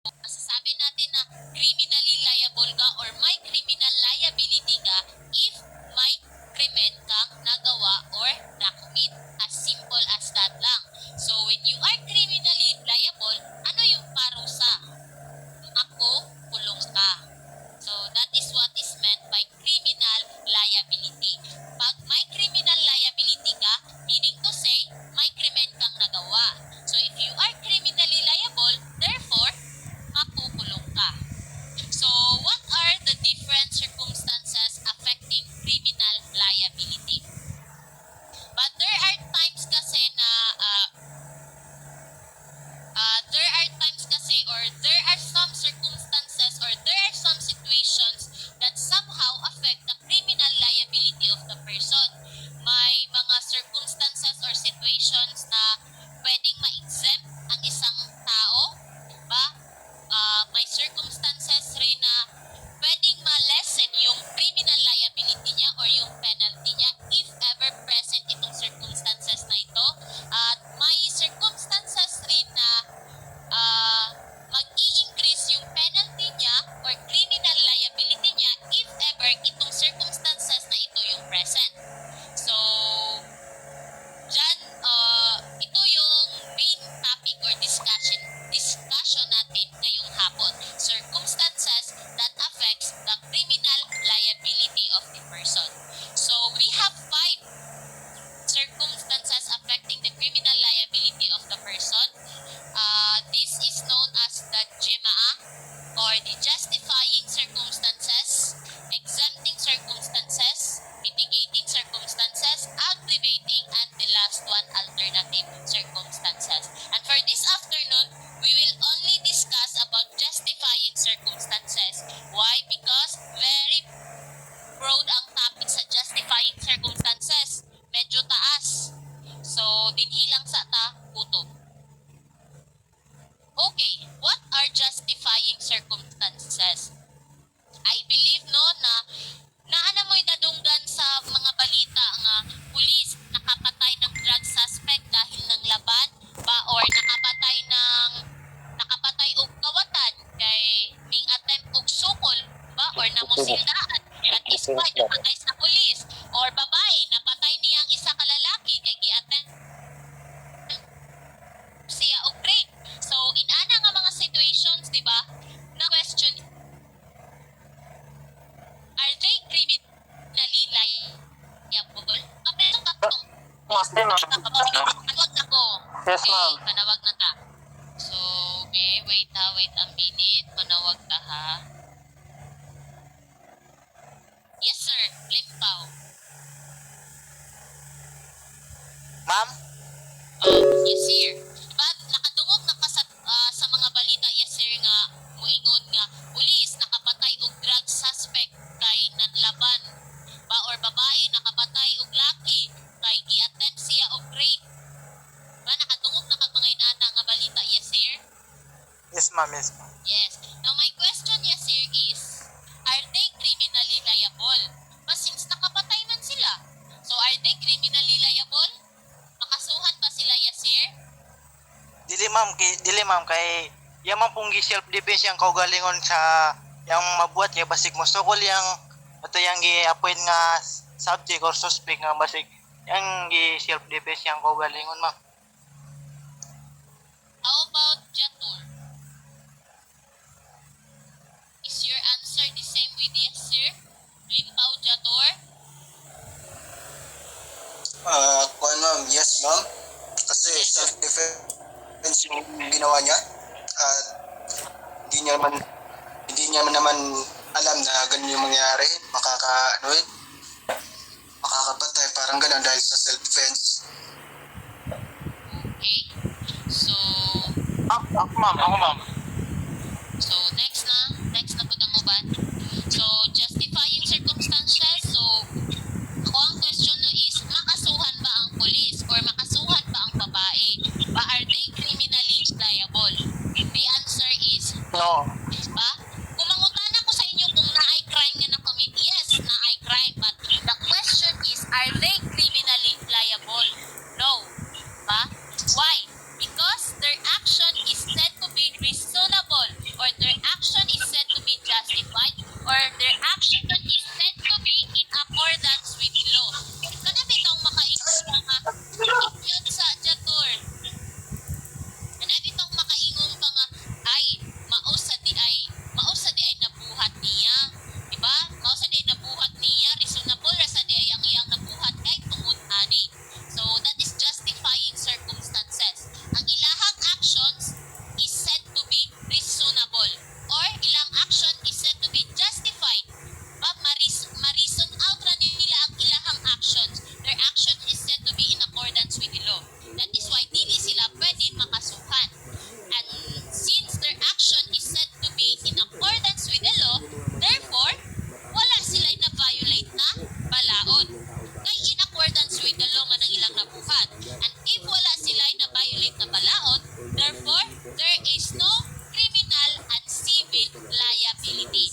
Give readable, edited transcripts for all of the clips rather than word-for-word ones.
masasabi natin na criminally liable ka or may criminal liability ka if may krimen kang nagawa or nakumit. As simple as that lang. So, when you are criminally liable, ano yung parusa? Ako, kulong ka. So, that is what is meant by criminal liability. Pag may criminal liability ka, meaning to say, may krimen kang nagawa. So, if you are criminally liable, therefore, makukulong ka. So, what are the different circumstances affecting criminal liability? But there are times kasi na or there are some circumstances or there are some situations that somehow affect the criminal liability of the person. May mga circumstances or situations na pwedeng ma-exempt ang isang tao, ba? May circumstances rin na pwedeng ma-lessen yung criminal liability niya or yung penalty niya if ever present itong circumstances na ito. At may circumstances rin na mag-i-increase yung penalty niya or criminal liability niya if ever itong circumstances na ito yung present. So, dyan, ito yung main topic or discussion natin ngayong hapon. Circumstances that affects the criminal liability of the person. So, we have 5 circumstances affecting the criminal liability of the person. This is known as the GMA or the justifying circumstances, exempting circumstances, mitigating circumstances, aggravating, and the last one, alternative circumstances. And for this afternoon, we will only discuss about justifying circumstances. Why? Because very broad ang topic sa justifying circumstances. Medyo taas. So, dinhi lang sa puto. Okay, what are justifying circumstances? I believe na naana mo'y nadunggan sa mga balita nga pulis nakapatay ng drug suspect dahil ng laban ba or nakapatay og kawatan kay ming attempt og sukol ba or namusildaan at is why napatay sa pulis or babae napatay niyang isa ka lalaki kay gi-attempt siya og rape. So, inana nga mga situations, di ba, na question, are they criminally liable? Kapitong katong, panawag na ko. Yes, ma'am. Okay, panawag na ta. So, okay, wait a minute, panawag ta ha. Yes, sir, Limpaw. Ma'am? Yes, sir. But nakadungog na ka sa mga balita, yes sir, nga muingon nga pulis nakapatay og drug suspect kay nanlaban ba or babae nakapatay og laki kay gi-attempt siya og rape. Ba nakadungog na kag mga inana nga balita, yes sir? Yes, ma'am. Yes, ma'am. Yes. Now my question, yes sir, is are they criminally liable? But since nakapatay man sila, so are they criminally liable? Makasuhan ba sila, yes sir? Dili ma'am kay yaman pong self defense yang kaugalingon sa yang mabuhat kay basig mo sukol yang ato yang gi-appoint nga subject or suspect nga basig yang self defense yang kaugalingon ma'am. How about Jatur? Is your answer the same with yes sir? Limpaw Jatur? Kuan ma'am, yes ma'am. Kasi self-defense yung ginawa niya. At hindi niya naman alam na ganun yung mangyari. Makakapatay parang ganun dahil sa self-defense. Okay. So, Ako ma'am. so next na po ng uban. So, justifying circumstances. So, ako ang question no is, makasuhan ba ang pulis or makasuhan ba ang babae? Ba are they criminally liable? The answer is No. ba? Kung mangutan ako sa inyo kung na-ay crime nga na-commit, yes, na-ay crime. But the question is, are they criminally liable? No. Ba? Why? Because their action is said to be reasonable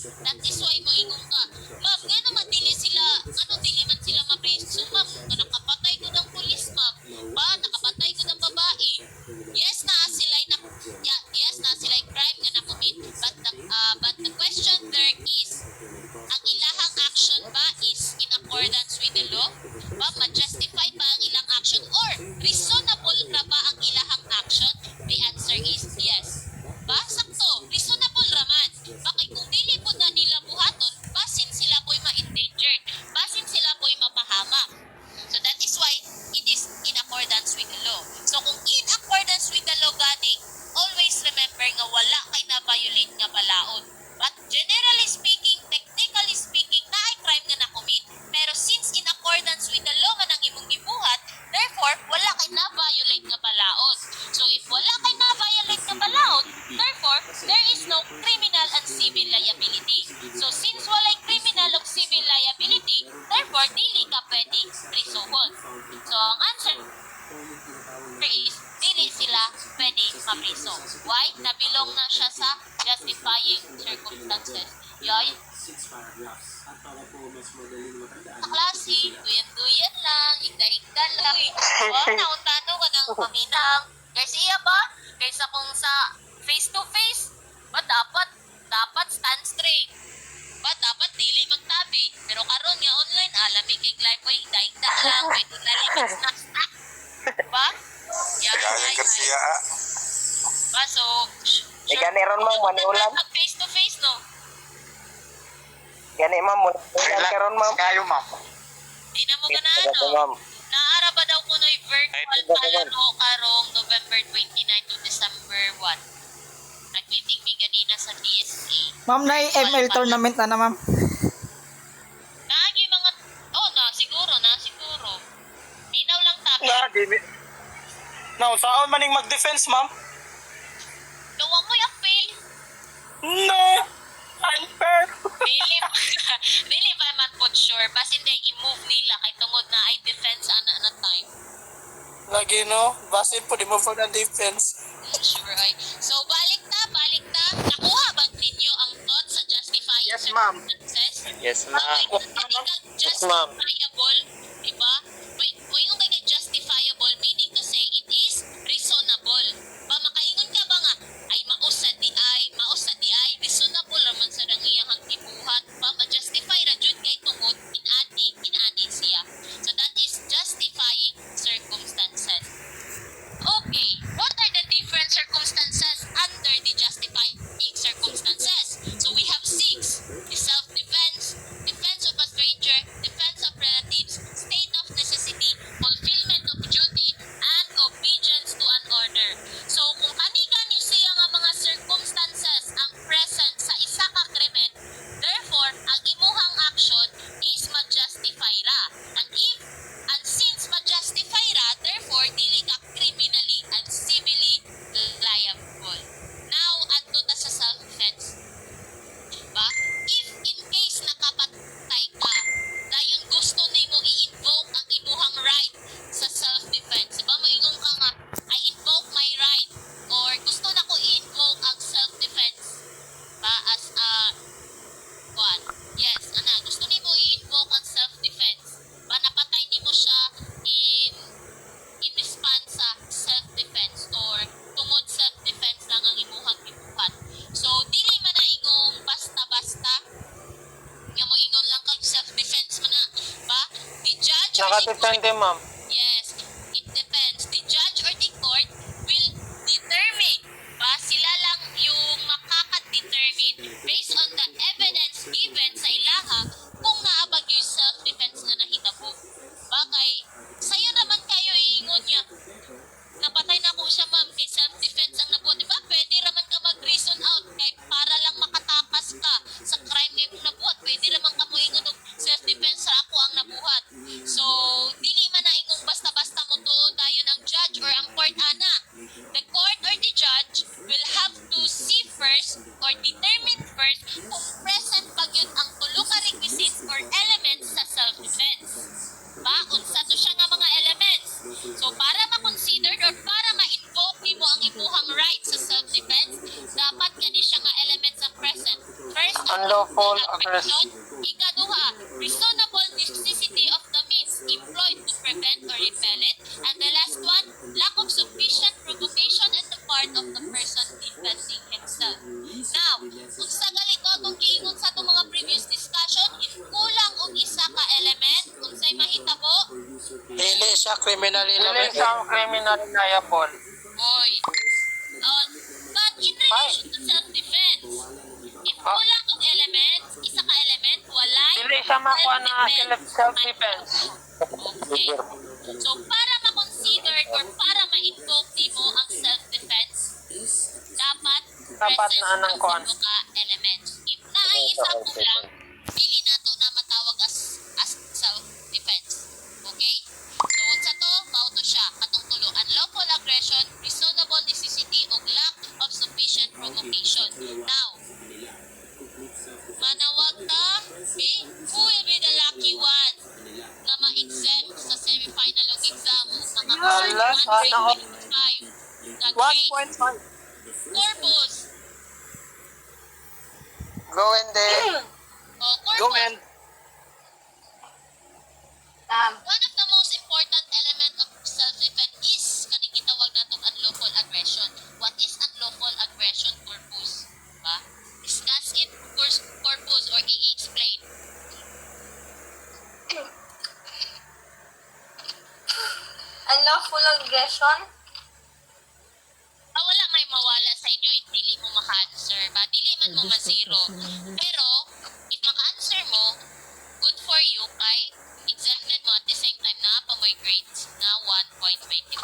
That is why mo ingon ka, ma'am, nga naman dili man sila mapriso, ma'am, nga nakapatay ko ng pulis, ma'am, ba, nakapatay ko ng babae. Yes, yes, na sila crime nga na-commit, but the question there is, ang ilahang action ba is in accordance with the law? Ba, ma-justify ba ang ilang action? Or reasonable ra ba ang ilahang action? The answer is yes. Ba, sakto, reasonable raman. Bakit kung dili po na nila buhaton, basin sila po'y ma-endangered, basin sila po'y mapahamak. So that is why it is in accordance with the law. So kung in accordance with the law gani, always remember nga wala kay na-violate nga balaod. But generally speaking, technically speaking, na ay crime nga na-commit. Pero since in accordance with the law man ang imong gibuhat, therefore, wala kay na-violate nga balaod. So if wala kay na-violate nga balaod, therefore, there is no criminal and civil liability. So since walay criminal o civil liability, therefore, dili ka pwedeng prisuhon. So ang answer is, dili sila pwedeng mapriso. Why? Nabilong na siya sa justifying circumstances. Yoy? Sa klase, duyan-duyan lang, higda-higda lang. O, naunta-no ka ng paminang. Kaysa ba? Kaysa kung sa face-to-face, ba dapat stand straight. Ba dapat dili magtabi. Pero karon nga online, alami kay live ko, higda-higda lang, pwede na limit snack. Ba? Kaya Garcia, Ba, so, gani ron mo, maniulan. Face-to-face, no? Gani ma'am, maniulan ka ron ma'am. Kayo, ma'am. Di na mo Ito ganano. ma'am. Naara ba daw ko na virtual palaro karong November 29 to December 1. Nag-meeting mi ganina sa DSA. Ma'am, na ML tournament na ma'am. Naagi mga, siguro. Minaw lang tabi. Now, saan maning mag-defense, ma'am? Luwang mo'y appeal. No! Unfair! Really ba man po sure? Bas hindi, i-move nila kay tungod na ay defense na time. Lagi, no? Basin po, di mo for the defense. Sure, ay. So, balik ta. Nakuha ba ninyo ang thought sa justifying Yes, ma'am. circumstances? Yes ma'am. Yes, ma'am. justifiable, diba? May yung kay justifiable, meaning to say it is reasonable. Ba, makaingon ka ba nga, ay mausad di ay, reasonable raman sa nang iyang gibuhat, ba, ma-justify ra jud kay tungod, inani siya. So that is justifying circumstances. Okay, what are the different circumstances under the justifying circumstances? So we have 6. The self-defense, defense of a stranger, defense of relatives, state of necessity, fulfillment of duty, and obedience to an order. So kung kani-kani siya nga mga circumstances ang present sa isa ka krimen, therefore, ang imuhang action is ma-justify ra. And since ma-justify ra, therefore, dili ka criminally and civilly liable. Now, adto ta sa self-defense. Diba? If in case nakapatay ka, dayon gusto nimo i-invoke ang imuhang right sa self-defense. Diba? Maingon ka nga, I invoke my right or gusto na ko i-invoke ang self-defense. Ba? As a yes, gusto nimo i-invoke ang self-defense. Ba, napatay nimo siya in response sa self-defense or tungod self-defense lang ang imuhang gibuhat. So, dili man na ingong basta-basta nga mo ingon lang kag self-defense man na. Ba? The judge or the court, Nakadepende ma'am. yes, it depends. The judge or the court will determine, ba, sila lang yung makaka-determine based on the evidence given sa ilaha kung naabag yung self-defense nga nahitabo. Bakay, sa'yo naman kayo iingon niya, napatay na ko siya ma'am, kay self-defense ang nabuhat. Diba? Pwede raman ka mag-reason out kay para lang makatakas ka sa crime na yung nabuhat. Pwede raman ka mo ingon og self-defense sa ako ang nabuhat. So, dili man na ingong basta-basta mo to dayon ang judge or ang court ana. The court or the judge will have to see first or determine first kung present pa yun ang tulo ka requisites or elements sa self-defense. Ba, unsa to siya nga mga elements. So, para ma-consider or para ma-invoke nimo ang imuhang right sa self-defense, dapat kani siya nga elements ang present. First Unlawful aggression. Ikaduha, reasonable necessity of the means employed to prevent or repel it. And the last one, lack of sufficient provocation on the part of the person defending himself. Now, kung sa galit ko akong giingon sa itong mga previous discussion, if kulang og isa ka element, kung sa'y mahitabo, Dili siya criminally liable. Oy. But in relation to self-defense, if kulang ang element, isa ka element, walay Dili siya makuha na self-defense. Okay. So, para ma-consider or para ma-invoke mo ang self-defense, dapat Dapat present na anang ang kuhan. sino ka elements. If naay isa kulang, pili nato na matawag as self-defense. Okay? So, sa to, mauto siya. Katong tulo, unlawful aggression, reasonable necessity, o lack of sufficient provocation. Now, manawag ta, who will be the lucky one na ma-exempt sa semifinal of exam sa mga Ala, sana all. 1.5 na grade 1.5. corpus. Go in there. O, corpus. Go in. One of the most important element of self-defense is kaning gitawag natong unlawful aggression. What is unlawful aggression, corpus? Ba? Discuss it, corpus, or i-explain. Unlawful aggression? Wala may mawala sa inyo, dili mo maka-answer ba? Dili man mo ma-zero. Pero, if maka-answer mo, good for you, kay exempted mo at the same time na pa may grades na 1.25.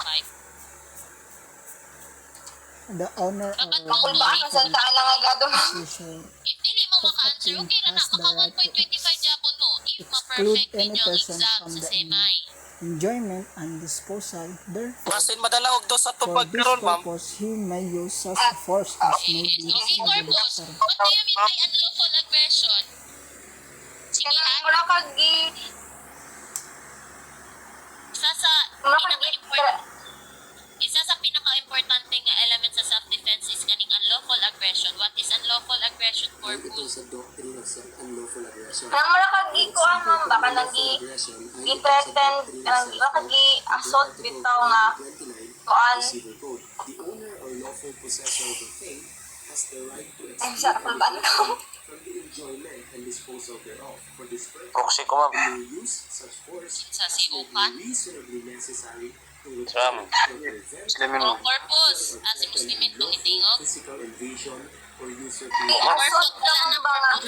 The honor Dapat or mo Kung ba ang saan lang agado? decision If dili mo maka-answer, okay na na, Has the maka right to 1.25 Japon mo. If exclude ma-perfect any ninyo ang person exam from sa the semi. enjoyment and disposal. Therefore, Masin madala og do sa for tubag this karon, ma'am. purpose, he may use such force as may Yes. be Okay, reasonably corpus. necessary. What do you mean by unlawful aggression? Sige ha, Kanang mura kag isa sa mura pinaka-important isa sa pinaka-importante nga element sa self-defense is kaning unlawful aggression. What is unlawful aggression, corpus? Kanang mura kag ko ang ma'am baka gi-threaten kanang baka gi-assault bitaw nga kuan ay sa akong bantaw. Proxy ko, ma'am. Sa siukan? Ma'am. Islamin O mo. corpus? As muslimin kong itingog? I-assault lang ba nga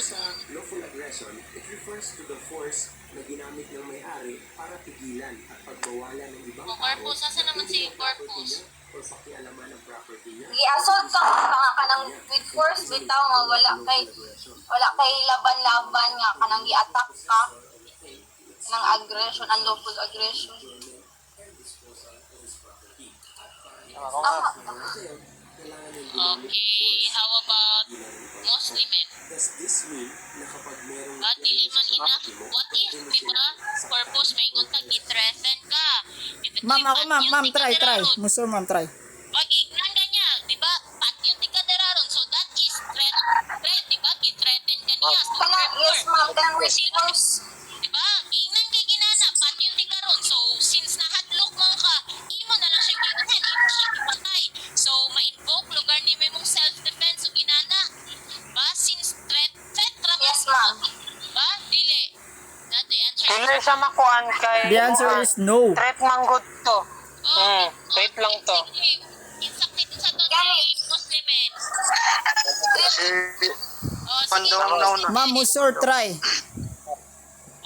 Lawful aggression, it refers to the force na ginamit ng may-ari para pigilan at pagbawalan ng ibang O corpus, asa naman si corpus? o pakialaman ng property niya. gi-assault lang ba nga kanang with force bitaw nga wala kay laban-laban nga kanang gi-attack ka ng aggression, unlawful aggression. Tama. Okay, how about muslimin? Does this mean na kapag merong At dili man ina, what if, di ba? Corpus, may nguntag i-threaten ka. If ito'y Ma'am, ako pat ma'am, yung ma'am, try. tikaderaron. Musor, ma'am, try. Pag ignan ka niya, di ba? Pat yung tikaderaron. So that is threat, di ba? Gi-threaten ka niya. So Kanang yes ma'am, kanang with force. di ba? Ignan kay ginana, pat yung tikaron. So since nahadlok mo ka, imo na lang siya ginahan, imo siya ipatay. So ma-invoke lugar ni may mong self-defense o ginana. Ba? Since threat raman Yes ma'am. ba? Dili. That the answer Dili siya makuan kay The answer is no. threat manggod to. Oh, wait lang to. Insakit sa to Gani. ni Muslimin. Si Oh, sige. Pandong no na. Ma'am, Musor, try.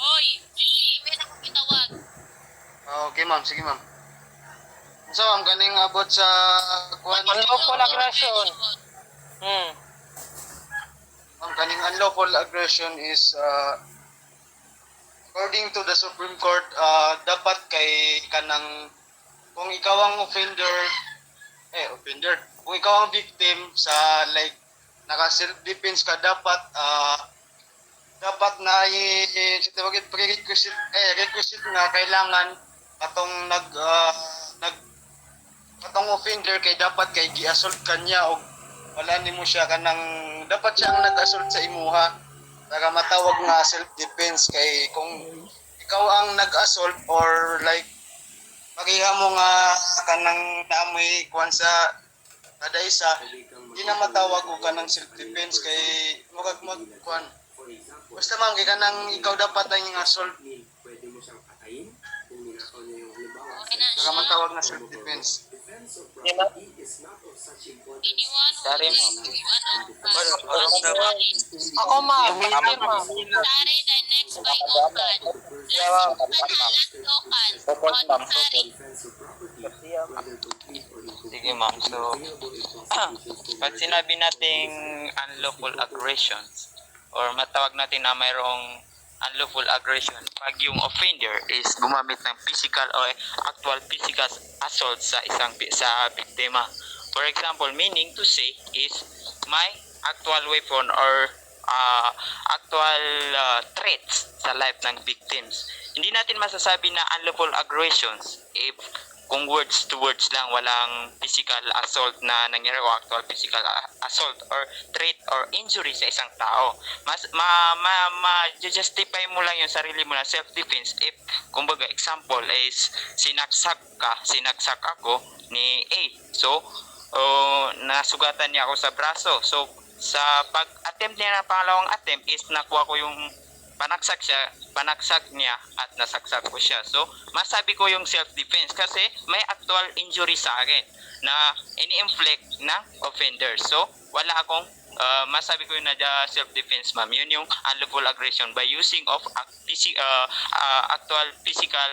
Oy, may na kong gitawag. Okay ma'am, sige ma'am. So, ang ganing abot sa kuan. Unlawful aggression. Ang kaning unlawful aggression is according to the Supreme Court, dapat kay kanang kung ikaw ang offender, kung ikaw ang victim sa like naka self defense ka, dapat dapat na requisite na kailangan katong katong offender kay dapat kay gi-assault kanya o wala nimo siya kanang dapat siyang nag-assault sa imuha. Para matawag nga self-defense kay kung ikaw ang nag-assault or like pagiha mo nga kanang naamoy kuan sa kada isa, di na matawag ko kanang self-defense kay mukag magkuan. Basta ma'am, kay kanang ikaw dapat ang assault. Pwede mo siyang patayin kung ninakaw niya yung halimbawa. Okay na Saka siya. matawag na self-defense. Defense of property is not of such importance. Iniwan mo Sorry, ulit ma'am. Ako ma'am, hindi ma'am. Sorry, the next by Okan. Last panalat Okan. On sorry. Defense of property, whether complete or incomplete. Sige ma'am, so pag sinabi nating unlawful aggressions or matawag natin na mayroong unlawful aggression pag yung offender is gumamit ng physical or actual physical assault sa sa biktima. For example, meaning to say is may actual weapon or actual threats sa life ng victims. Hindi natin masasabi na unlawful aggressions if kung words to words lang, walang physical assault na nangyari o actual physical assault or threat or injury sa isang tao. Justify mo lang yung sarili mo na self-defense if, kumbaga, example is sinaksak ako ni A. So, nasugatan niya ako sa braso. So, sa pag-attempt niya ng pangalawang attempt is nakuha ko yung panaksak niya at nasaksak ko siya. So, masabi ko yung self-defense kasi may actual injury sa akin na ini-inflict ng offender. So, wala akong masabi ko yung self-defense, ma'am. Yun yung unlawful aggression by using of actual physical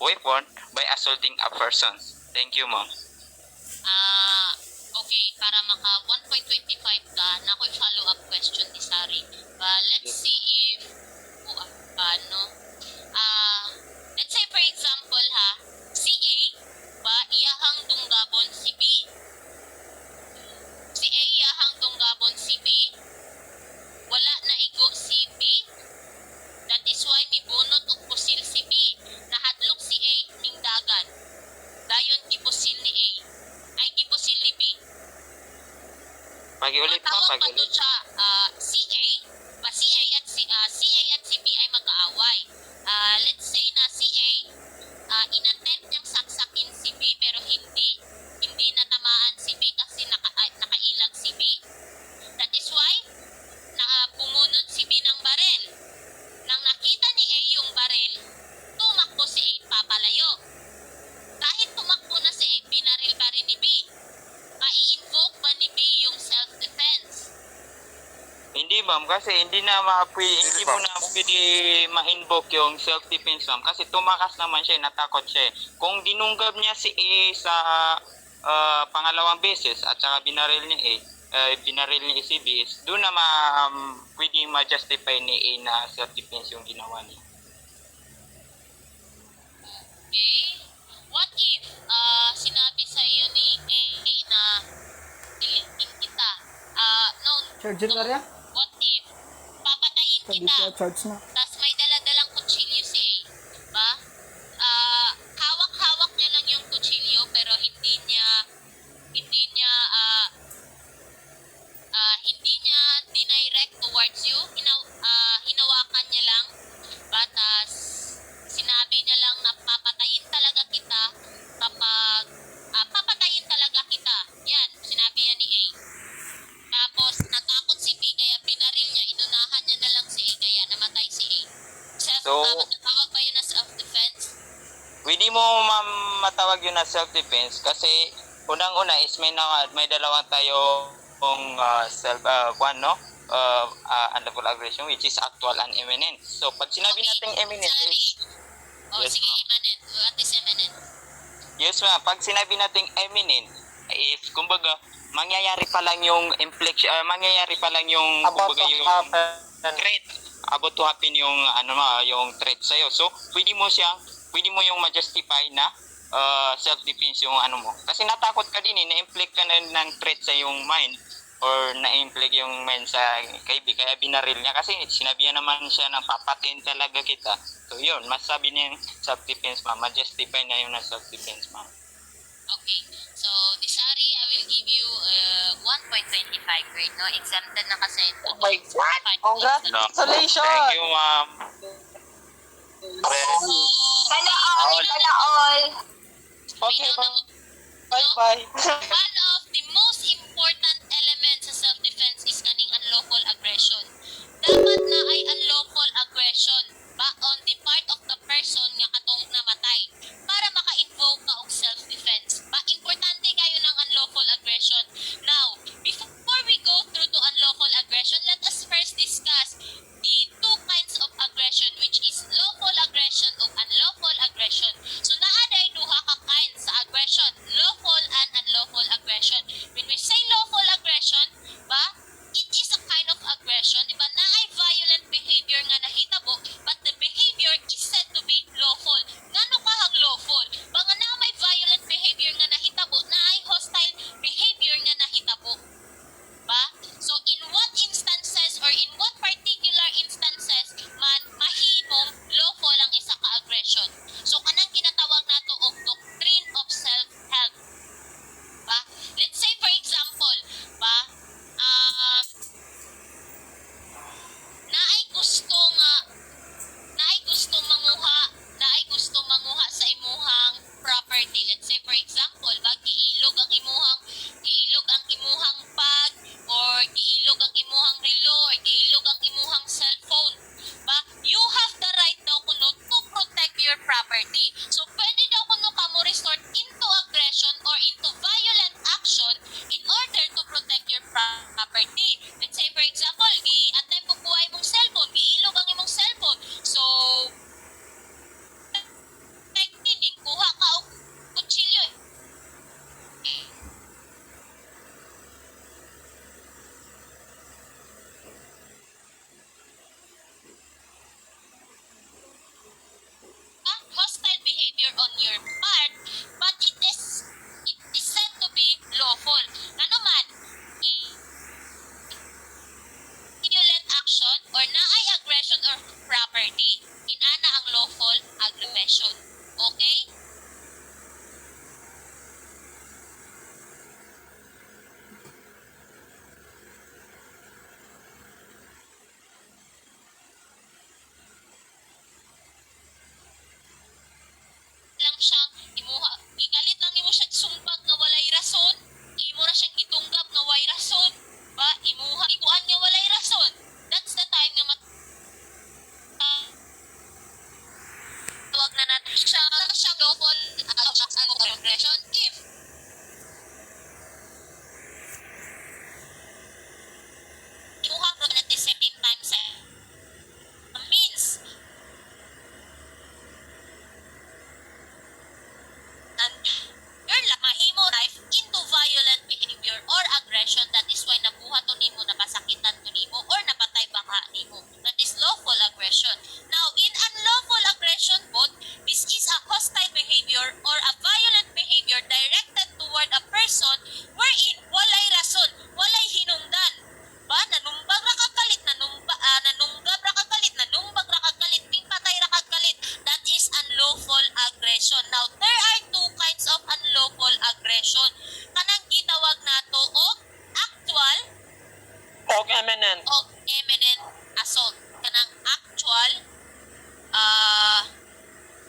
weapon by assaulting a person. Thank you, ma'am. Okay, para maka 1.25 ka, na ako'y follow-up question ni Sari. Let's see if let's say for example ha, si A ba iyahang dunggabon si B. Si A iyahang dunggabon si B. Wala na igo si B. That is why mibunot og pusil si B. Nahadlok si A ning dagan. Dayon gipusil ni A. Ay gipusil ni B. Pag-ulit, ma'am, Matawag pa pag-ulit. doon siya, si A at si B ay mag-aaway. Let's say na si A, inattempt niyang saksakin si B pero hindi natamaan si B kasi nakailag si B. That is why, pumunot si B ng barel. Nang nakita ni A yung barel, tumakbo si A papalayo. Kahit tumakbo na si A, binaril pa rin ni B. Mai-invoke ba ni B yung self-defense? Hindi, ma'am, kasi hindi mo na pwede ma-invoke yung self-defense, ma'am, kasi tumakas naman siya, natakot siya. Kung dinunggab niya si A sa pangalawang beses at saka binaril niya si B, doon na pwede ma-justify ni A na self-defense yung ginawa niya. Okay. What if sinabi sa iyo ni A na ilitin kita? Charge ka rin? What if papatayin Sabi kita? ko, charge na. Tapos may dala-dalang kutsilyo si A. Ba? Hawak-hawak niya lang yung kutsilyo pero hindi niya dinirect towards you. Hinawakan niya lang. Batas sinabi niya lang na papatayin talaga kita kapag papatayin talaga kita. Yan, sinabi yan ni A. Tapos natakot si B kaya binaril niya, inunahan niya na lang si A kaya namatay si A. Matatawag ba yun na self-defense? Pwede mo, ma'am, matawag yun na self-defense kasi unang-una is may dalawang tayo unlawful aggression which is actual and imminent. So pag sinabi natin imminent is yes, Sige, ma'am. imminent. What is imminent? Yes, ma'am. Pag sinabi nating imminent is kumbaga mangyayari pa lang yung threat about to happen yung yung threat sa iyo. So pwede mo yung ma-justify na self-defense yung mo. Kasi natakot ka din na-inflict ka na ng threat sa yung mind or na-inflict yung mind sa kaibi kaya binaril niya kasi sinabihan naman siya ng papatin talaga kita. So yun, masabi niya yung self-defense, ma'am. Ma-justify na yung self-defense, ma'am. Okay. So, Disari, I will give you 1.25 grade, no? Exempted na kasi ito. Oh my God! Congratulations! Thank you, ma'am. Sana all, sana all. Okay, bye-bye. One of the most important elements sa self-defense is kaning unlawful aggression. Dapat na ay unlawful aggression ba on the part of the person nga katong namatay para maka-invoke ka og self-defense. Ba importante kayo ng unlawful aggression. Now, before we go through to unlawful aggression, let us first discuss the two kinds of aggression, which is lawful aggression ug unlawful aggression. So naaday duha ka kinds sa aggression, lawful and unlawful aggression. When we say lawful aggression, ba, it is a kind of aggression, di ba? Na ay violent behavior nga nahitabo, but the behavior is said to be lawful. Ngano kahang lawful? Ba nga na may violent behavior nga nahitabo, na ay hostile behavior nga nahitabo. Ba? So in what instances or in what particular instances man mahimong lawful ang isa ka aggression? So kanang kinatawag nato og doctrine of self-help. Ba? Let's say for example, ba, naay gusto manguha sa imuhang property. Let's say for example, ba, giilog ang imuhang bag, or giilog ang imuhang relo, or giilog ang imuhang cellphone. Ba, you have the right daw kuno to protect your property. So pwede daw kuno ka mo resort into aggression or into violent action in order to protect your property. Let's say for example, gi-atay mo buhay mong cellphone, giilog ang imong cellphone. So din kuha ka og kutsilyo. Hostile behavior on your part, but it is said to be lawful. Ano man, violent action or naay aggression or property, inana ang lawful aggression. Okay? Lang siyang imuha, igalit lang nimo siya sumbag nga walay rason, imo ra siyang gitunggap nga walay rason, ba imuha ikuan nga walay rason. That's the time nga tawag na natin siya lawful aggression if imuha ka at the same time sa means and your mahimo life into violent behavior or aggression. That is why nabuhat to nimo, napasakitan to nimo, or napatay baka nimo. That is lawful aggression. Now, in unlawful aggression po, this is a hostile behavior or a violent behavior directed toward a person wherein walay rason, walay hinungdan. Ba, nanumbag ra kagalit, nanunggab ra kagalit, nanumbag ra kagalit, patay ra kagalit. That is unlawful aggression. Now, there are two kinds of unlawful aggression. Kanang gitawag nato og actual Og eminent. og imminent assault. Kanang actual,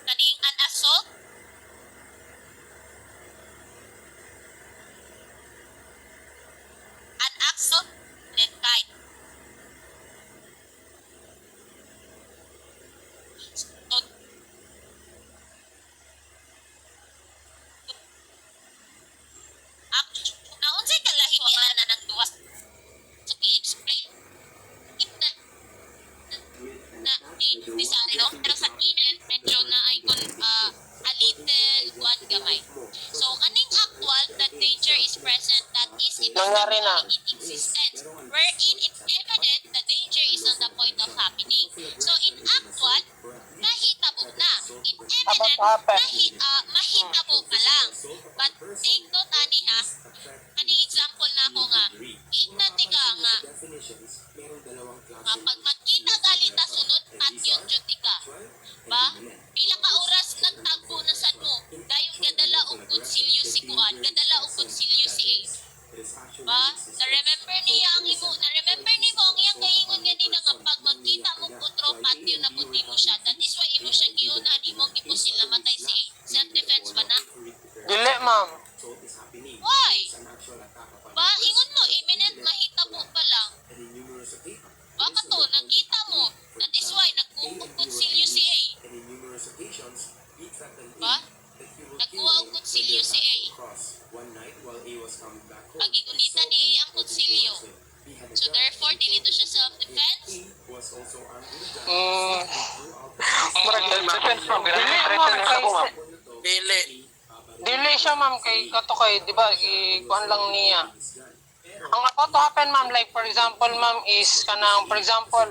kaning an assault, an assault, then kind. So, naunsay kalahian na ng duwas. So, i-explain ni Sari, no? Pero sa kinin, medyo na ay a little one gamay. So, kaning actual, that danger is present, that is Nangyari na. in existence. Wherein in evident, the danger is on the point of happening. So, in actual, nahitabo na. In evident, mahitabo pa lang. But take note, ani ha, kaning example na ako nga, ignati ka nga, kapag magkita galita sunod at yung duty ka, ba? Pila ka oras nagtagpo na sa mo, dayon gadala og konsilyo si Kuan, gadala og konsilyo si A. It is actually Ba? existence. Na-remember niya ang imo, na-remember ni mo ang iyang kaingon nga nila nga pag magkita mo utro patio na puti mo siya. That is why imo siya giunahan imong gipusil na matay si A. Self-defense ba na? Dili, ma'am. Assault is happening. Why? It's an actual attack upon Ba, a person. ingon mo, imminent mahitabo pa lang. And in numerous occasions, Baka to, nakita mo. That is why nagkuha konsilyo si A. and in numerous occasions, he threatened Ba? A that he will Nagkuha kill og him konsilyo when si they A. attacked across. One night while A was coming back home, Pag-igunitan ni A ang konsilyo. he had a So gun. therefore, dili to siya self-defense. He was also armed with a gun. Mm, He drew out the murag self-defense, ma'am. Dili, ma'am, kay... Dili. Dili siya, ma'am, kay kato kay, di ba, ikuan lang niya. Ang about to happen, ma'am, like for example, ma'am, is kanang, for example,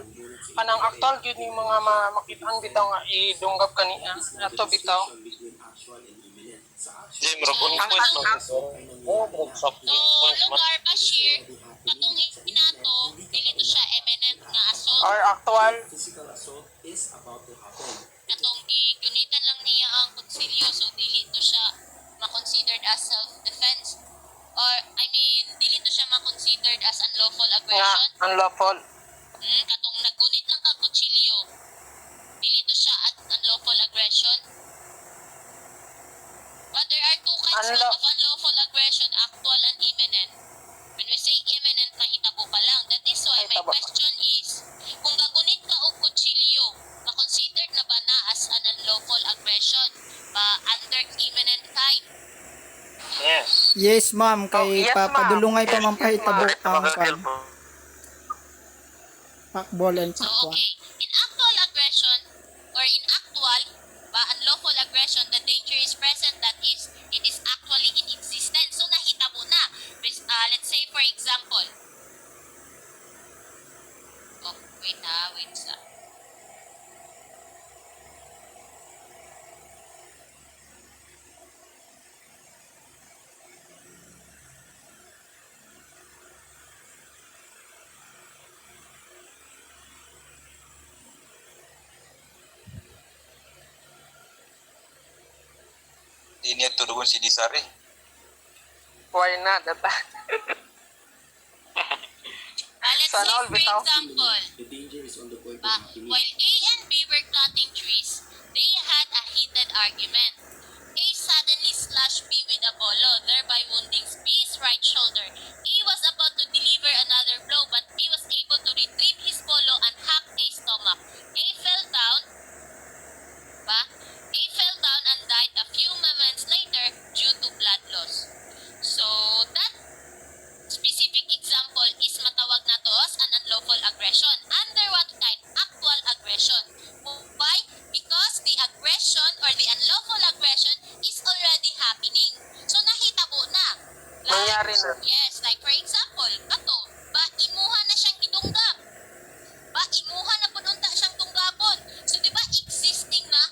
kanang actual yun yung mga makitaan bitaw nga idunggap kaniya. Ato bitaw. So, lugar, Bashir, katong inato, dili to siya eminent nga assault. Or actual. physical assault is about to happen. Katong gigunitan lang niya ang konsilyo, so dili to siya ma-considered as self-defense. Or, I mean, dili to siya ma-considered as unlawful Nga, aggression. unlawful. Katong naggunit lang kag kutsilyo, dili to siya at unlawful aggression. But there are two kinds Unlaw- of unlawful aggression, actual and imminent. When we say imminent, nahitabo pa lang. That is why my Nahitabo. question is, kung gagunit ka og kutsilyo, ma-considered na ba na as an unlawful aggression? Ba under imminent kind? Yes, ma'am. Oh, Kay yes, ma'am. papadulungay pa man Yes, pahitabo ma'am. ang kan. Pakbol and So, pakwa. okay. In actual aggression, or in actual, ba, unlawful aggression, the danger is present, that is, it is actually in existence. So, nahitabo na. Let's say, for example, oh, wait sa. Di niya tudugon si Disari. Why not? Data. Let's Sana say, all for bitaw. example, The danger is on the point of ba, happening. while A and B were cutting trees, they had a heated argument. A suddenly slashed B with a bolo, thereby wounding B's right shoulder. A was about to deliver another blow, but B was able to retrieve his bolo and hack A's stomach. A fell down, ba? A fell down and died a few moments later due to blood loss. So, that specific example is matawag na to as an unlawful aggression. Under what kind? Actual aggression. Why? Because the aggression or the unlawful aggression is already happening. So, nahitabo na. Nangyari na. Yes, like for example, kato, ba, imuha na siyang gidunggap. Ba, imuha na pununta siyang tunggapon. So, di ba, existing na,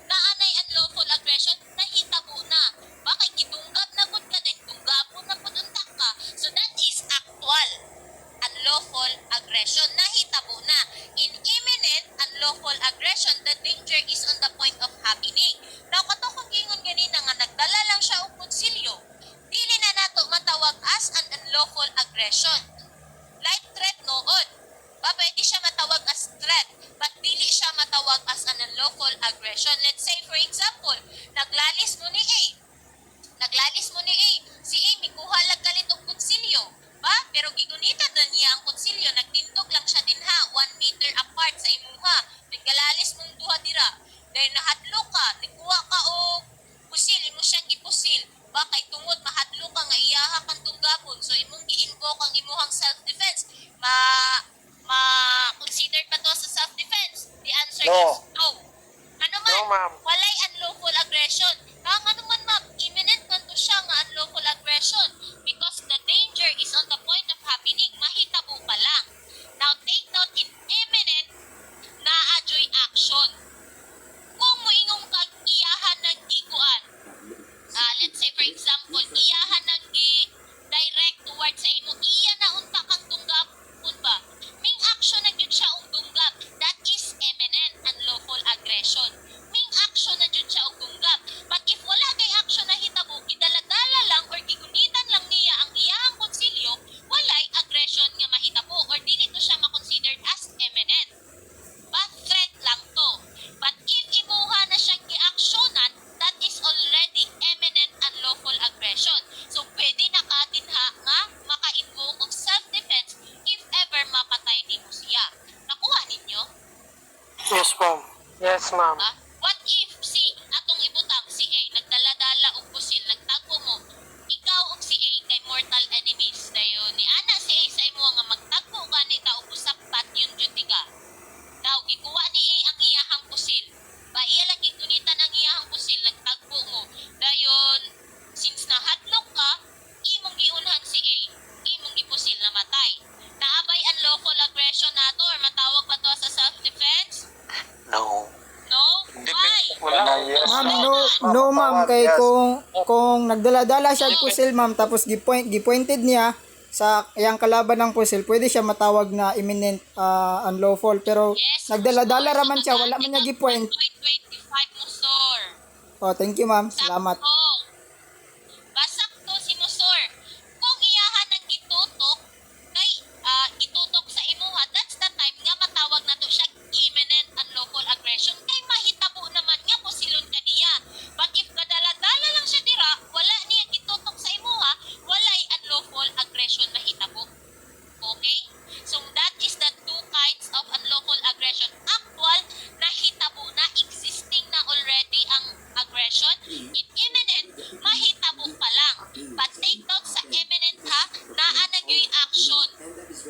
naanay unlawful aggression, nahitabo na. Ba, kay gidunggap na pud ka din, tunggapon na pununta ka. So, that is actual unlawful aggression. Nahitabo na. In imminent unlawful aggression, the danger is on the point of happening. Now, kato kung gingon ganina nga nagdala lang siya og kutsilyo, dili na nato matawag as an unlawful aggression. Light threat noon. Ba, pwede siya matawag as threat, but dili siya matawag as an unlawful aggression. Let's say, for example, naglalis mo ni A. Naglalis mo ni A. Si A, mikuha lang galit og kutsilyo. Ba? Pero gigunita na niya ang kutsilyo. Nagtindog lang siya din ha. 1 meter apart sa imuha. Nagkalalis mong duha dira. Dahil nahadlo ka. Nikuha ka o pusil. Imo siyang gipusil. Ba? Kay tungod mahadlo ka nga iyaha kang tunggapon. So imong gi-invoke ang imuhang self-defense. Ma-consider pa to sa self-defense? The answer No. is no. Ano man? No, ma'am. Walay unlawful aggression. Kang ano man, ma'am, imminent man to siya nga unlawful aggression because the danger is on the point of happening. Mahitabo pa lang. Now, take note, in imminent, na-adjoy action. Kung moingong kag iyahan ng gikuan, let's say for example, iyahan ng direct towards sa imo, iya na unta kang tunggapon ba? Ming action na gyud siya og tunggap. That is imminent unlawful Yes, ma'am. Yes, ma'am. What if si atong ibutang si A nagdala-dala og pusil nagtagpo mo ikaw ug si A kay mortal enemies dayon ni ana si A sa imo nga magtagpo ka ni ta og usak pat yun jud ka daw gikuha ni A ang iyahang pusil ba iya lang gigunitan ang iyahang pusil nagtagpo mo dayon since nahadlok ka imong giunhan si A imong gipusil na matay naabay unlawful aggression nato or matawag ba to sa self defense No. no why Ma'am, no ma'am, kay kung nagdala-dala siya og pusil ma'am, tapos gipointed niya sa iyang kalaban ng pusil, pwede siya matawag na imminent unlawful. Pero Yes, nagdala-dala of course. raman siya, wala man niya gipoint. 1.25 mo, sir. Oh, thank you ma'am. Salamat. Sakto. Basak to si Musor. Kung iyahan ang gitutok, kay gitutok sa imuha, that's the time nga matawag na to siya imminent unlawful aggression. Kay mahitabo naman nga pusilon kaniya. But if kadala-dala lang siya dira, wala niya gitutok sa imuha, walay unlawful aggression mahitabo. Okay? So that is the two kinds of unlawful aggression. Actual, nahitabo na, existing na already ang aggression. In imminent, mahitabo pa lang. But take note sa imminent ha, naa nagyoy action.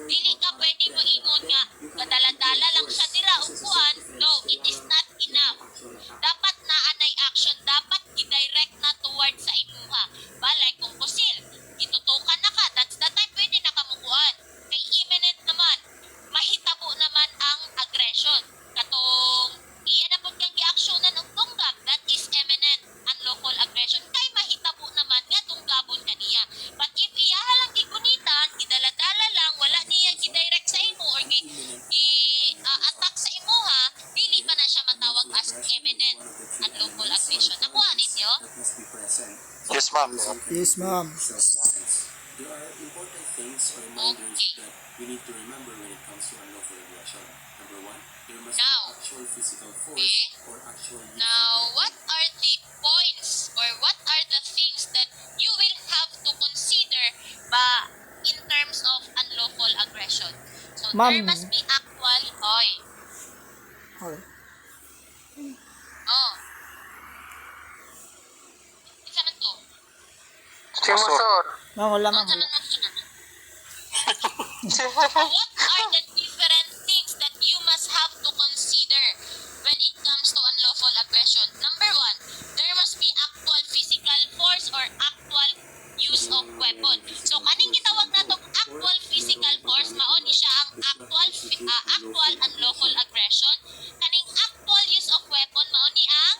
Dili ka pwede mo ingon nga, kadala-dala lang siya dira upuan. No, it is not enough. Dapat naa nay action, dapat i-direct na towards sa imuha. Balay kung pusil, itutukan na ka, that's the time pwede na kamukuan. Kay imminent naman, mahitabo naman ang aggression. Katong iya na pud kang gi-actionan og tunggab, that is imminent unlawful aggression. Kay mahitabo naman nga tunggabon kaniya. But if iya lang gigunitan, gidala-dala lang, wala niya gi-direct sa imo or attack sa imo ha, dili pa na siya matawag as imminent unlawful aggression. Nakuha ninyo? Yes, ma'am. Yes ma'am. There are important things or reminders Okay. that we need to remember when it comes to unlawful aggression. Number one, there must Now, be actual physical force okay. or actual use of Now, weapon. what are the points or what are the things that you will have to consider in terms of unlawful aggression? So, Ma'am. there must be actual, Okay. oh. Isa na to. Si Musor. Ma'am, wala ma'am. Ano Wala. na to na? What are the different things that you must have to consider when it comes to unlawful aggression? Number one, there must be actual physical force or actual use of weapon. So, kaning gitawag na tong actual physical force, mao ni siya ang actual unlawful aggression. Kaning actual use of weapon, mao ni ang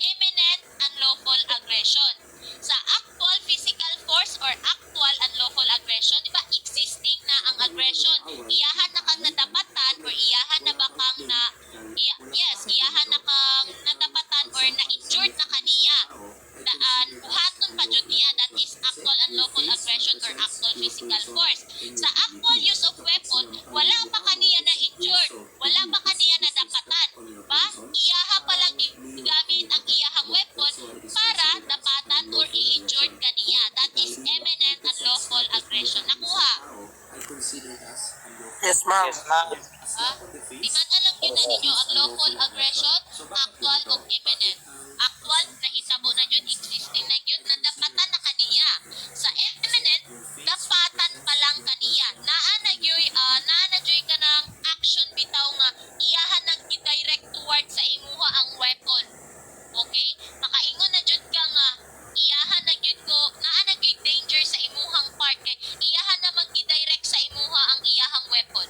imminent unlawful aggression. Sa actual physical force or actual unlawful aggression, di ba, existing na ang aggression. Iyahan na kang nadapatan or iyahan na ba kang iyahan na kang nadapatan or na-injured na kaniya. Buhaton pa jud niya, that is actual unlawful aggression or actual physical force. Sa actual use of weapon, wala pa kaniya na-injured, wala pa kaniya nadapatan. Ba? Iyaha pa lang gamit ang iyahang weapon para dapatan or i-injured kaniya. That is imminent unlawful aggression. Nakuha? I consider as unlawful. Yes, ma'am. Di man alam yun na ninyo ang lawful aggression, actual o imminent. Actual, nahitabo na yun, existing na yun, nadapatan na kaniya. Sa imminent, dapatan pa lang kaniya. Naanadyoy ka ng action bitaw nga, iyahan nang i-direct towards sa imuha ang weapon. Okay? Makaingon na jud ka nga, iyahan na jud ko, naanadyoy danger sa imuhang part kay iyahan na mag-i-direct sa imuha ang iyahang weapon.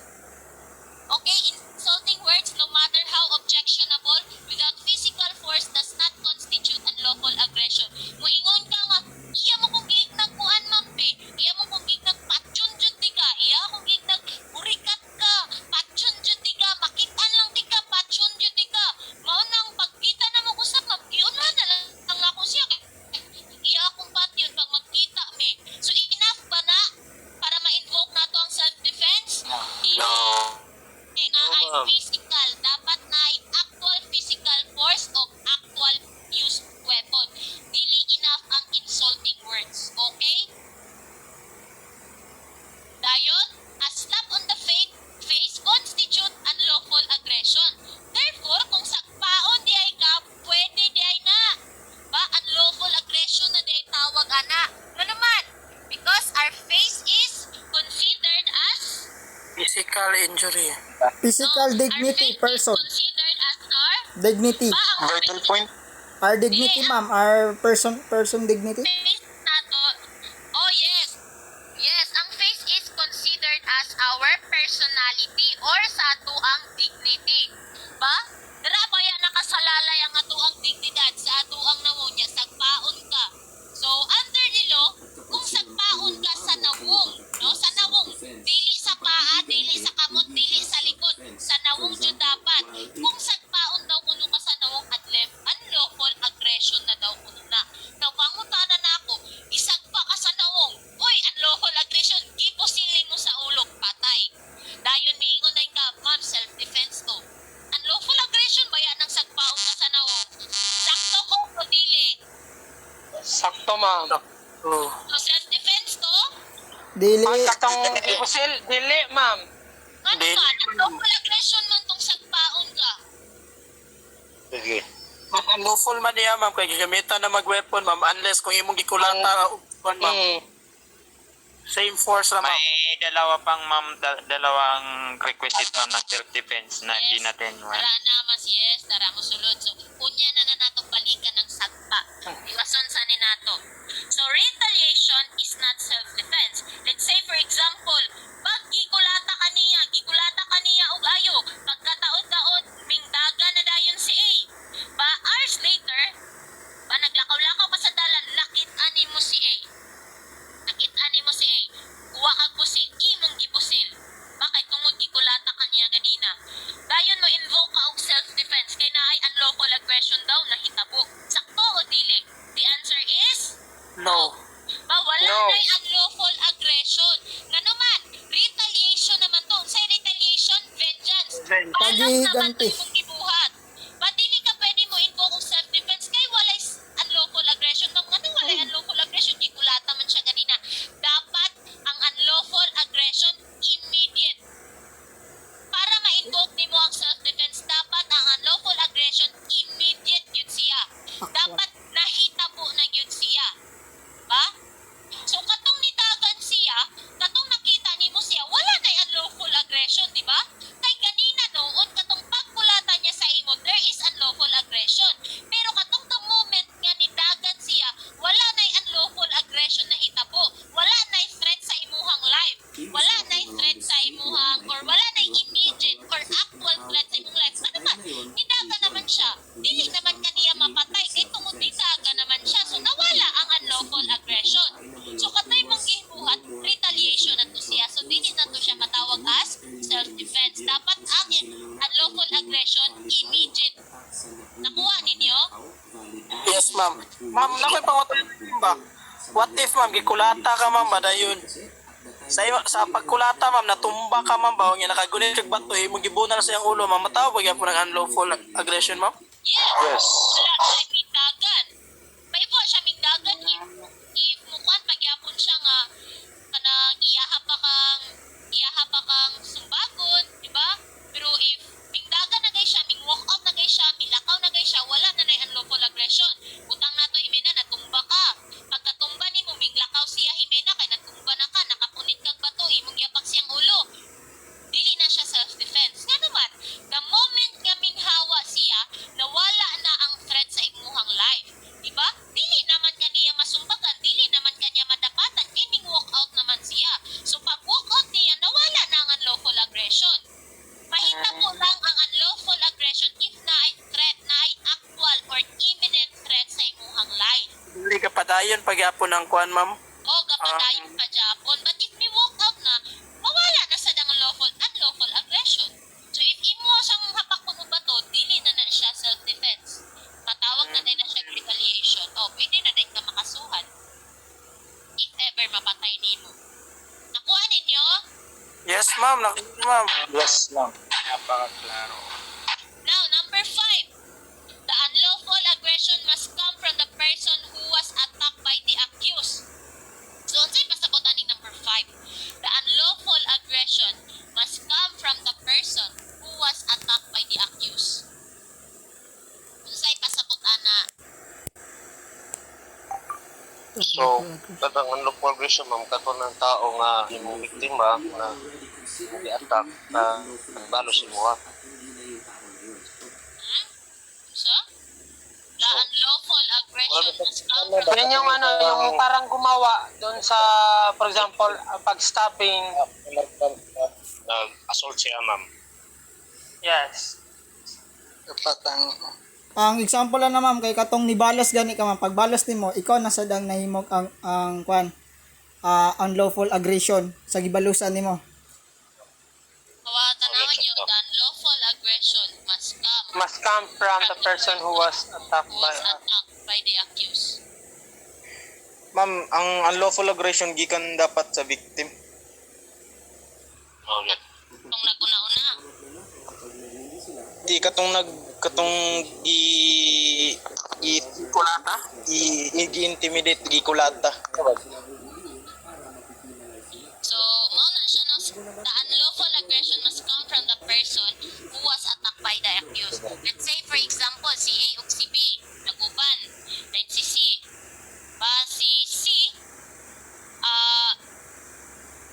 Okay, insulting words, no matter how objectionable, without physical force does not constitute unlawful aggression. Muingon ka nga, iya mo kung gig nagkuan mampi, iya mo kung gig nagpatyon jud di ka, iya kung gig nagburikat ka, patyon jud di ka, makitaan lang di ka, patyon jud di ka. Mao nang pagkita na mo kusap, magkiunan na lang ang ako siya. Iya akong patyon pag magkita me. So enough ba na para ma-invoke nato ang self-defense? No. Na ay physical, dapat na ay actual physical force o actual use weapon. Dili enough ang insulting words, okay? Dayon, a slap on the face constitute unlawful aggression. injury. Physical Our dignity, faith person. is considered as our Dignity. Vital point. Our dignity, ma'am. Our person dignity. face nato. Oh yes. Yes, ang face is considered as our personality or sa ato ang dignity. Ba? Dara baya nakasalalay ang ato ang dignidad sa ato ang namunya sagpaon ka. So under the law, kung sagpaon ka sa nawong, no? Sa nawong, dili sa paa, dili sa kamot, dili sa likod, sa nawong jud dapat. Kung sagpaon daw kuno ka sa nawong adlef, unlawful aggression na daw kuno na. Now pangutana na ako, isagpa ka sa nawong. Uy, unlawful aggression, gipusilin mo sa ulog, patay. Dayon miingon na ka, ma'am, self-defense to. Unlawful aggression baya nang sagpaon ka sa nawong. Sakto ko o dili. Sakto, ma'am. Oh. So self-defense to? Dili. Ang katong ipusil, dili, ma'am. Ano man, unlawful aggression man tong sagpaon ka. Sige. Lawful man niya, ma'am, kay gagamitan na mag-weapon, ma'am, unless kung imong gikulata, ma'am. Same force na, ma'am. May dalawa pang ma'am, dalawang requisite ma'am ng self-defense na hindi natin Dara na mas yes, dara mo sulod. So, unya na natong balikan ng sagpa. Iwason sa ni nato. So, retaliation is not self-defense. Let's say, for example, pag gikulata kaniya og ayo, pagkataod-taod, mingdaga na dayon si A. Pa hours later, pa naglakaw-lakaw pa sa dalan, nakit-ani mo si A. Nakit-ani mo si A. Kuha kag pusil, imong gipusil. Bakit tungod gikulata kaniya ganina? Dayon mo invoke ka og self-defense kay naay unlawful aggression daw nahitabo. Sakto o dili? The answer is No. wala No. na'y unlawful aggression. Ngano man, retaliation naman to. Say retaliation, vengeance. Alam naman to Pagiganti. imong gibuhat. Ba't dili ka pwede mo invoke og self-defense kay walay unlawful aggression. Ngano walay unlawful aggression? Gikulata man siya ganina. Dapat ang unlawful aggression immediate. Para ma-invoke nimo ang self-defense, dapat ang unlawful aggression immediate yun siya. Dapat nahitabo na yun siya. Ba? So katong nitagan siya, katong nakita nimo siya, wala na unlawful aggression, di ba? Kay ganina noon, katong pagkulatan niya sa imo, there is unlawful aggression. Pero katong the moment nga nitagan siya, wala na unlawful aggression na hitabo. Wala na threat sa imuhang life. Wala na threat sa imuhang, or wala na immediate or actual threat sa imong life. Ano ba? Nitagan naman siya. Dili naman kaniya mapatay. Kay tungod nitagan naman siya. So nawala ang unlawful aggression. So katay mong gibuhat, retaliation na to siya. So dili na to siya matawag as self-defense. Dapat ang unlawful aggression immediate. Nakuha ninyo? Yes, ma'am. Ma'am, nakoy pangutan ba? What if, ma'am, gikulata ka, ma'am, badayon? Sa pagkulata, ma'am, natumba ka, ma'am, ba? Nga nakagunit kag bato, imong gibunan sa iyang ulo, ma'am, matawag yan po ng unlawful aggression, ma'am? Yes. Wala siya migdagan. May po siya migdagan if mukuan pagyapon siya nga kanang iyaha pa kang sumbagon, di ba? Pero if migdagan na gay siya, ming-walk out na gay siya, milakaw na gay siya, wala na na unlawful aggression. Utang nato Himena, natumba ka. Pagkatumba ni mo, miglakaw siya Himena, kay natumba na ka, nakapunit kag bato, imong yapak siyang ulo. Dili na siya self-defense. Nga naman, the moment nga minghawa siya, nawala na ang threat sa imuhang life. Diba? Dili naman kaniya masumbagan, dili naman kaniya madapatan, kining walk out naman siya. So pag walk out niya, nawala na ang unlawful aggression. Mahitabo lang ang unlawful aggression if na ay threat, na ay actual or imminent threat sa imuhang life. Dili ka padayon pagyapon ng kuan, ma'am. O gapadayon ka Japon. But if may walk out na, mawala na sa unlawful aggression. So if imo siyang hapak mo ba to, dili na na siya self-defense. Matawag na din na siya retaliation. O pwede na din ka makasuhan. If ever mapatay nimo. Nakuha ninyo? Yes, ma'am. Ma'am. Yes, ma'am. Napakaklaro. Now, number 5. The unlawful aggression must come from the person who was attacked by the accused. So, unsay pasabot ani number 5? The unlawful aggression must come from the person who was attacked by the accused. Unsay pasabot ana? So, kadang unlawful aggression, ma'am, kato ng tao nga imong biktima na i-attack na balo si mo. So, the unlawful aggression must come from Yan yung ano, yung parang gumawa doon sa, for example, pag-stabbing. Nag-assault siya, ma'am. Yes. Dapat Ang example lang na ma'am kay katong nibalos gani ka ma'am, pag balos nimo ikaw na sad ang nahimog ang kwan unlawful aggression sa gibalusan nimo. tanawin nyo, the unlawful aggression Must come from the person who was attacked by attacked by the accused. Ma'am, ang unlawful aggression gikan dapat sa victim. Okay. Itong naguna-una. Di katong kulata. i-intimidate gikulata. So, mauna siya no, the unlawful aggression must come from the person who was attacked by the accused. Let's say, for example, si A o si B, naguban. Then si C. Si C,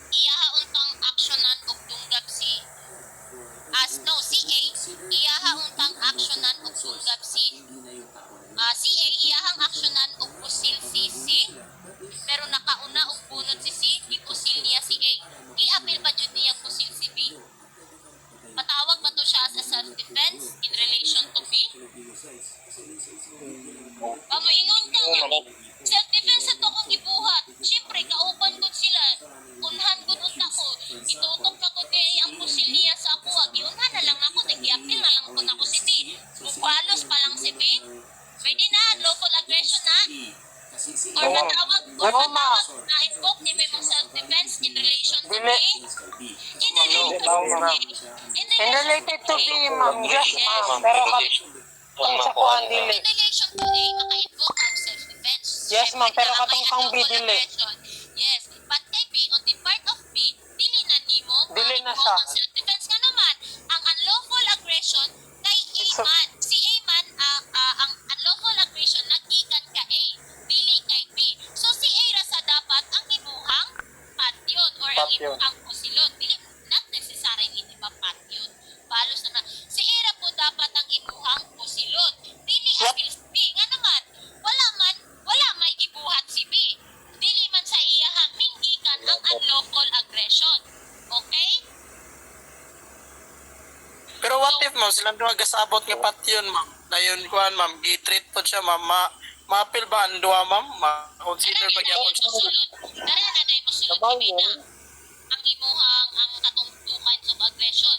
iyaha untang aksyonan og tunggab si si A, iyaha untang aksyonan og tunggab si si A, iyahang aksyonan og pusil si C, pero nakauna og bunod si C, ipusil niya si A. I-appeal pa jud niya pusil si B. Patawag ba to siya as a self-defense in relation to B? Maingon ka nga, self-defense sa to kong gibuhat. Siyempre, kauban ko sila. Unhan ko unta ko. Itutok na ko kay ang pusil niya sa ako. Giunhan na lang ako. Nag-i-appeal na lang ko na ko si B. Mubalos pa lang si B. Pwede na, lawful aggression na. Or matawag na invoke ni may mong self-defense in relation to B. In related to B, ma'am. Yes, ma'am. Pero katong sa kuhan dili. In relation to A, maka-invoke ang self-defense. Yes, ma'am. Pero Siyempre, katong may kang B unlawful dili. aggression. Yes. But kay B, on the part of B, dili na nimo Dili na ma-invoke siya. ang self-defense. Nga naman, ang unlawful aggression kay A man. Si A man, ang unlawful aggression naggikan ka A, dili kay B. So si A ra sa dapat ang imuhang patyon or ang imuhang pusilon. Dili, not necessarily di ba patyon. Balos na si A ra po dapat ang imuhang pusilon. Dili apil si B. Nga naman, wala may gibuhat si B. Dili man sa iyahang minggikan ang unlawful aggression. Okay? Pero what if, ma'am, silang duha gasabot nga patyon, ma'am. Dayon kuhan, ma'am, gi-treat po siya, ma'am. Ma-appeal ba ang duha, ma'am? Ma-consider ba gyapon siya? Dara na day mosulod kami na ang imuhang ang katungtukan sa aggression.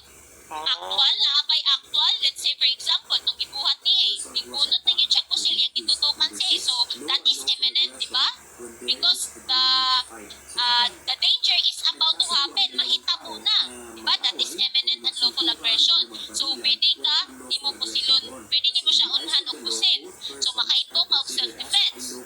Actual na apay actual, let's say for example, nung gibuhat ni A, igunot na yun siya pusil yung gitutukan si A. So that is imminent, di ba? Because the danger is about to happen, mahitabo na. Di ba? That is imminent and lawful aggression. So pwede ka, di mo pusilon, pwede di mo siya unhan o pusil. So makaito ka og self-defense.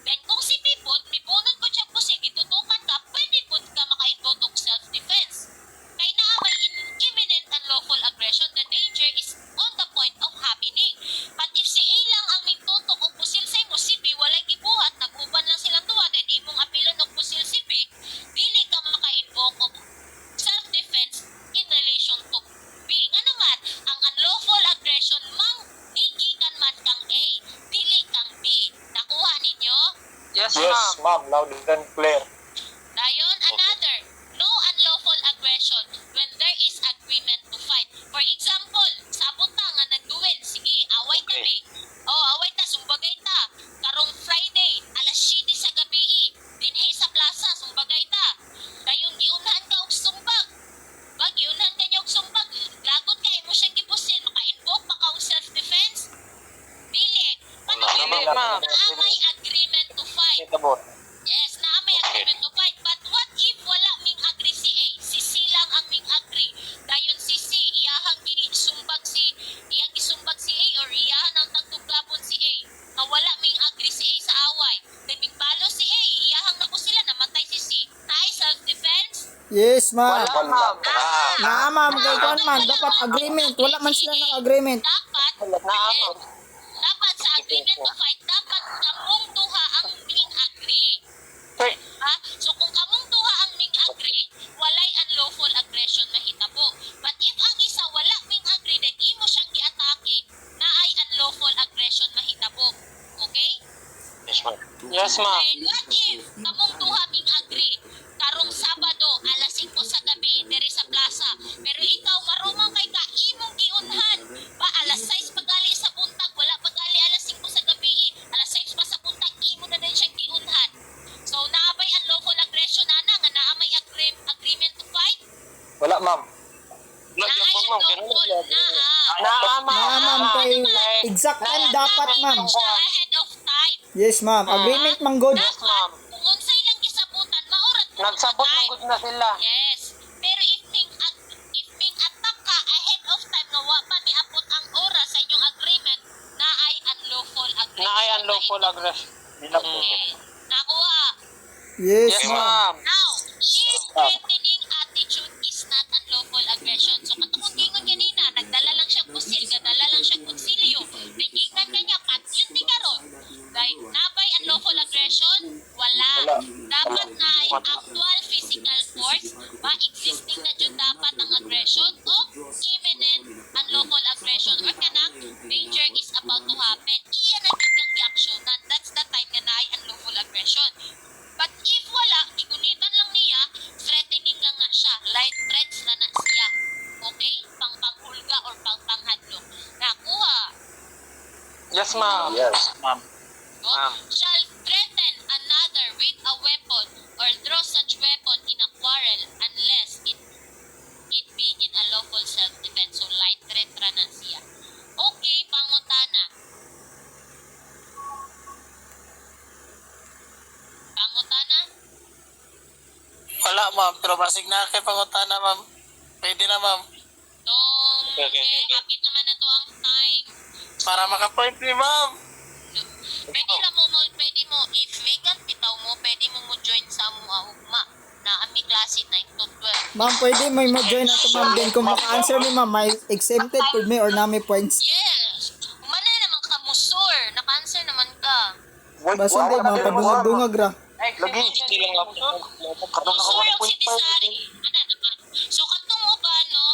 Then kung si Pipot, may bunod po siya pusil, gitutukan ka, pwede po ka makaito og self-defense. Kaya na may imminent and lawful aggression, the danger is on the point of happening. But if si A lang ang may tutok o pusil sa imo, si B walay gibuhat, nag-uban lang silang tuwa, then imong apilon og pusil si B, dili ka maka-invoke og self-defense in relation to B. Nga naman, ang unlawful aggression mang nigikan man kang A, dili kang B. Nakuha ninyo? Yes, ma'am. Loud and clear. Dayon, another, no unlawful aggression when there is agreement to fight. For example, sabot ta nga nag-duel, sige, away kami. Away ta, sumbagay ta. Karong Friday, alas 7 sa gabi, dinhi sa plaza, sumbagay ta. Dayon, giunahan ka og sumbag. Giunahan ka niya og sumbag. Lagot ka, imo siyang gipusil, maka-invoke pa ka og self-defense? Dili. Dili, ma'am. Naamay agreement to fight. Yes, naamay agreement to fight. But what if wala ming agree si A? Si C lang ang ming agree. Dayon si C, iyahang gisumbag si A or iyahan ang tagtuglapon si A. Na wala ming agree si A sa away. Then migbalo si A, iyahang nako sila, namatay si C. Naay self-defense? Yes ma'am. Wala, ma'am. Naa ma'am kay kwan man dapat agreement. Wala man sila ng agreement. Dapat sa agreement to fight, dapat kamong duha ang ming agree. So kung kamong duha ang ming agree, walay unlawful aggression Yes, ma'am. And what if kamong duha ming agree karong Sabado alas 5 sa gabi diri sa plaza, pero ikaw marumang kay ka imong giunhan pa alas 6 pagali sa buntag, wala pagali alas 5 sa gabi, alas 6 pa sa buntag imo na din siya giunhan. So naabay unlawful aggression ana nga naamay agreement to fight. Wala, ma'am. Naay unlawful Ma'am, kay exact time dapat, ma'am. siya ahead of time. Yes, ma'am. Agreement man good. Dapat kung unsay lang gisabutan maurat mo Nagsabot time. ng good na sila. Yes. Pero if ming attack ka ahead of time nga wa pa miabot ang oras sa inyong agreement, na ay unlawful aggression. Na ay unlawful aggression. Okay. Nakuha. Yes, Yes, ma'am. ma'am. Now, is threatening attitude is not unlawful aggression. So, katong gingon kanina, nagdala lang siya kusil, gadala lang siya kutsilyo. Nagikan kanya, kat yun di karon. Dahil, nabay unlawful aggression? Wala. Dapat na ay actual physical force, ba existing na dyan dapat ang aggression o imminent unlawful aggression or kanang danger is about to happen. Iyan ang biglang reaction. That's the time nga na ay unlawful aggression. But if wala, gigunitan lang niya, threatening lang nga siya. Light threats na na siya. Okay? Pangpanghulga or pangpanghadlok. Nakuha. Yes, ma'am. Yes, ma'am. No? Shall threaten another with a weapon or draw such weapon in a quarrel unless it be in a lawful self-defense. So, light threat ra na siya. Okay, pangutana. Pangutana? Wala, ma'am. Pero basig na kay pangutana, ma'am. Pwede na, ma'am. Nung, Okay. hapit naman na to ang time. Para makapoint ni ma'am. Pwede mo, if vacant bitaw mo, pwede mo join sa mga ugma na ami klase 9 to 12. Ma'am, pwede mo join na to, ma'am. Then kung maka-answer ni ma'am, may exempted for me or nami points. Yes! Umana naman ka musor, naka-answer naman ka. Basta hindi, ma'am. Padungag-dungag ra. Lagi, lang ako. Katong Musor nakakuha yung si Bisari. Ano naman? So, katong mo ba, no?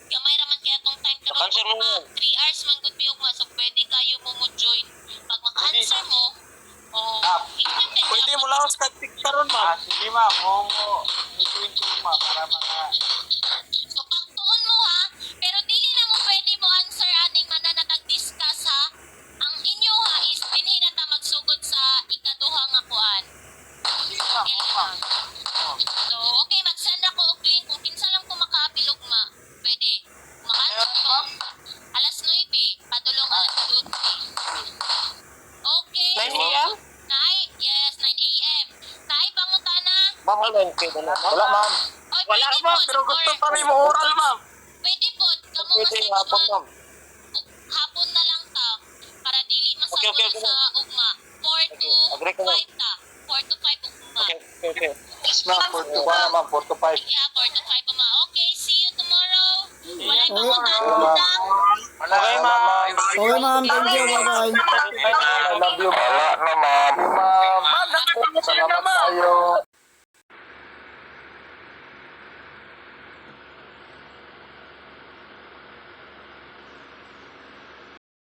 Gamay raman kaya tong time ka Naka-answer mo mo. 3 hours man good be ugma, so pwede kayo mo join. Pag maka-answer mo, exempted Pwede dapat. mo lang sa karon, ma'am. Sige, ma'am. Ituin ko, ma'am, para So, pagtuon mo ha, pero dili na mo pwede mo answer aning mananatag-discuss ha. Ang inyo ha is binhi na ta magsugod sa ikaduha nga kuan. So, okay, mag-send ako og link kung kinsa lang ko makaapil ugma. Pwede. Maka-answer ko. Alas 9, padulong alas 2. Okay. 9 a.m.? Yes, 9 a.m. Naay pangutana. Ma'am, wala, ma'am. Oy, Wala, pwede ma'am. po, Pero gusto or- pa rin mo oral, ma'am. Pwede po, kamo Pwede masend hapon, ma'am. hapon na lang ta para dili masagol Okay. sa ugma. 4 to Agree ko, 5 ma'am. ta. 4 to 5 ugma. Okay. Yes, ma'am. 4 to 5, ma'am. 4 to 5. Yeah, 4 to 5 ugma. Okay, see you tomorrow. Wala Okay. pangutana. Okay, ma'am. Okay, ma'am. Thank you. Bye-bye. I love you, ma'am. Wala na, ma'am. Ma'am, salamat tayo.